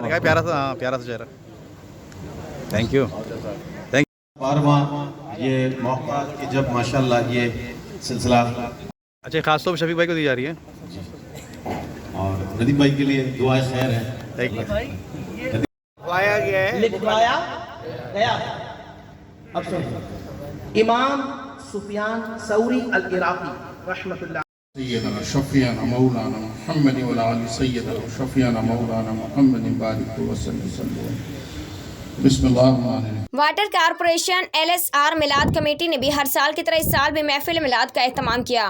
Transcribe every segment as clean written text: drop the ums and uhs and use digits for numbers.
मैंने कहा प्यारा सा, हाँ प्यारा सा चेहरा। Thank you. थैंक बारवा ये मौका कि जब माशाल्लाह ये सिलसिला अच्छा, खास तौर पर शफीक भाई को दी जा रही है। और नदीम भाई के लिए दुआएं खैर है। Thank you. लिखवाया गया है, लिखवाया गया। अब सुनिए, इमाम सुफियान सौरी अल इराकी रहमतुल्लाह सैयदना शफियाना मौलाना मुहम्मद व अली सैयदना शफियाना मौलाना मुहम्मद बारिक व सल्लल्लाहु बिस्मिल्लाह। वाटर कारपोरेशन LSR मिलाद कमेटी ने भी हर साल की तरह इस साल भी महफिल मिलाद का एहतमाम किया,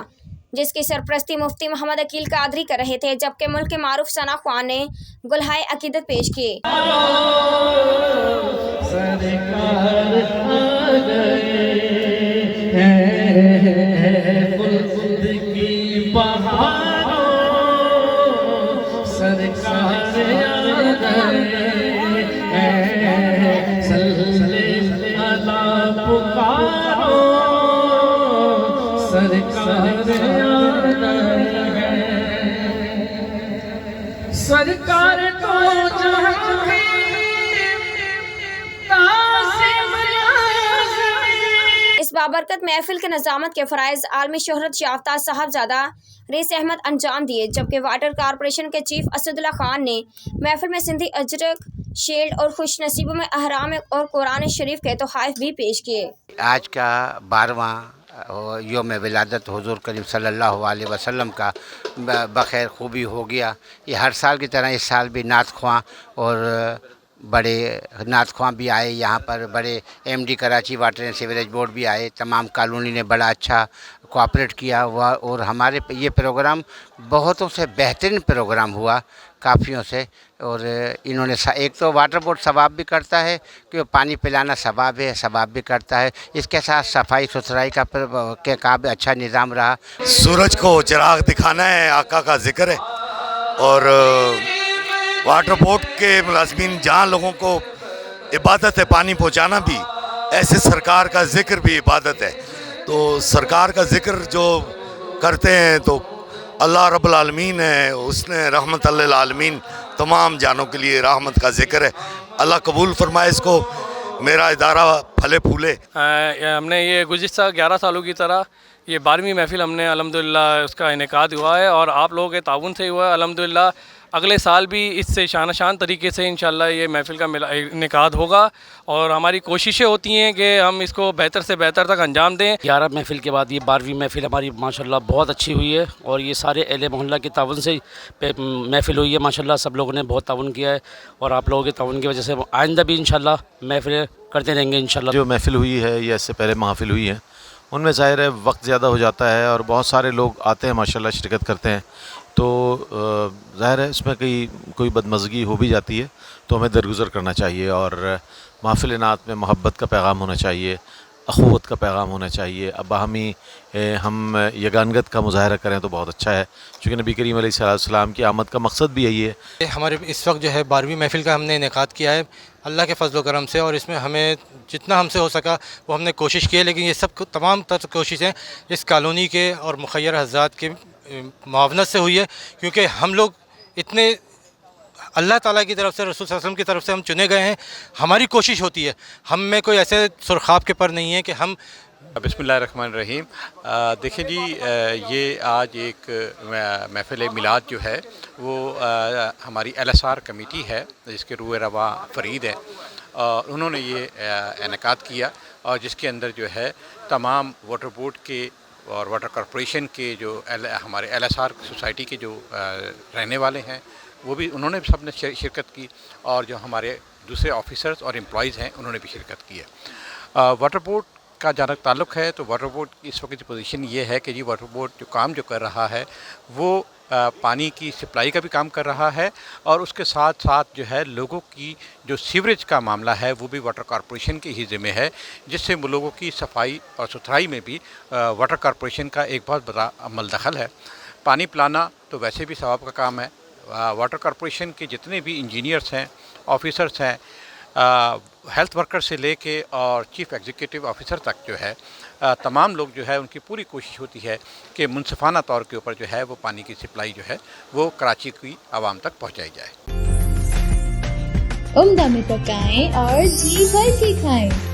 जिसकी सरपरस्ती मुफ्ती मोहम्मद अकील कादरी कर रहे थे, जबकि मुल्क के मारूफ सना ख्वान ने गुलहाए अकीदत पेश किए। सरकार तो इस बाबरकत महफिल के नज़ामत के फ़राइज़ आलमी शोहरत याफ्ता साहबजादा रेस अहमद अंजाम दिए, जबकि वाटर कारपोरेशन के चीफ असदुल्ला खान ने महफिल में सिंधी अजरक, शील्ड और खुश नसीबों में अहराम और कुरान शरीफ के तोहफ़े भी पेश किए। आज का 12वां योम विलादत हुज़ूर करीम सल्लल्लाहु अलैहि वसल्लम का बख़ैर खूबी हो गया। ये हर साल की तरह इस साल भी नात ख्वां और बड़े नात ख्वां भी आए यहाँ पर, बड़े MD Karachi water and sewerage board भी आए, तमाम कॉलोनी ने बड़ा अच्छा कोऑपरेट किया हुआ और हमारे ये प्रोग्राम बहुतों से बेहतरीन प्रोग्राम हुआ, काफ़ियों से। और इन्होंने एक तो वाटर बोर्ड सवाब भी करता है कि पानी पिलाना सवाब है, सवाब भी करता है, इसके साथ सफाई सुथराई का भी अच्छा निज़ाम रहा। सूरज को चिराग दिखाना है, आका का जिक्र है। और वाटर बोर्ड के मुलाजमीन जहाँ लोगों को इबादत है पानी पहुँचाना भी, ऐसे सरकार का जिक्र भी इबादत है। तो सरकार का जिक्र जो करते हैं तो अल्लाह रब्बुल आलमीन है, उसने रहमत लिल आलमीन तमाम जानों के लिए रहमत का जिक्र है। अल्लाह कबूल फरमाए इसको, मेरा इदारा फले फूले। हमने ये गुज़िश्ता 11 सालों की तरह ये 12वीं महफिल हमने अल्हम्दुलिल्लाह उसका इनेकाद हुआ है और आप लोगों के ताउन से हुआ है। अल्हम्दुलिल्लाह अगले साल भी इससे शान तरीके से इंशाल्लाह ये महफिल का इनेकाद होगा और हमारी कोशिशें होती हैं कि हम इसको बेहतर से बेहतर तक अंजाम दें। 11 महफिल के बाद ये 12वीं महफिल हमारी माशाल्लाह बहुत अच्छी हुई है और ये सारे अहले मोहल्ला के ताउन से महफिल हुई है। माशाल्लाह सब लोगों ने बहुत ताउन किया है और आप लोगों के ताउन की वजह से आइंदा भी इंशाल्लाह महफिल करते रहेंगे इंशाल्लाह। जो महफिल हुई है ये इससे पहले महफिल हुई है, उनमें ज़ाहिर है वक्त ज़्यादा हो जाता है और बहुत सारे लोग आते हैं माशाल्लाह शिरकत करते हैं, तो ज़ाहिर है इसमें कोई बदमज़गी हो भी जाती है, तो हमें दरगुज़र करना चाहिए और महफिल नात में मोहब्बत का पैगाम होना चाहिए, अखुवत का पैगाम होना चाहिए। अब हम यगानगत का मुज़ाहरा करें तो बहुत अच्छा है, चूँकि नबी करीम अलैहिस्सलाम की आमद का मकसद भी यही है। हमारे इस वक्त जो है 12वीं महफिल का हमने इनेकाद किया है अल्लाह के फजल करम से, और इसमें हमें जितना हमसे हो सका वो हमने कोशिश की है, लेकिन ये सब तमाम तर कोशिशें इस कॉलोनी के और मुखय्यर हज़रात के मुआवनत से हुई है, क्योंकि हम लोग इतने अल्लाह ताला की तरफ से, रसूल सल्लल्लाहु अलैहि वसल्लम की तरफ से हम चुने गए हैं। हमारी कोशिश होती है, हम में कोई ऐसे सुरखाब के पर नहीं है कि हम। बिस्मिल्लाहिर्रहमानिर्रहीम। देखिए जी, ये आज एक महफिल मिलाद जो है वो हमारी LSR कमेटी है जिसके रूए रवा फ़रीद है, और उन्होंने ये इनेकाद किया और जिसके अंदर जो है तमाम वाटर बोर्ड के और वाटर कॉरपोरेशन के जो हमारे LSR सोसाइटी के जो रहने वाले हैं वो भी, उन्होंने भी सबने शिरकत की, और जो हमारे दूसरे ऑफिसर्स और एम्प्लॉयज़ हैं उन्होंने भी शिरकत की है। वाटर बोर्ड का जहाँ ताल्लुक़ है तो वाटर बोर्ड की इस वक्त की पोजीशन ये है कि जी वाटर बोर्ड जो काम जो कर रहा है वो पानी की सप्लाई का भी काम कर रहा है, और उसके साथ साथ जो है लोगों की जो सीवरेज का मामला है वो भी वाटर कॉरपोरेशन के ही ज़िम्मे है, जिससे लोगों की सफाई और सुथराई में भी वाटर कॉरपोरेशन का एक बहुत बड़ा अमल दखल है। पानी पिलाना तो वैसे भी सवाब का काम है। वाटर कॉरपोरेशन के जितने भी इंजीनियर्स हैं, ऑफिसर्स हैं, हेल्थ वर्कर से लेके और चीफ़ एग्जीक्यूटिव ऑफिसर तक जो है तमाम लोग जो है उनकी पूरी कोशिश होती है कि मुनसिफाना तौर के ऊपर जो है वो पानी की सप्लाई जो है वो कराची की आवाम तक पहुंचाई जाए। उम्दा में पकाएं और जी भर के खाएं।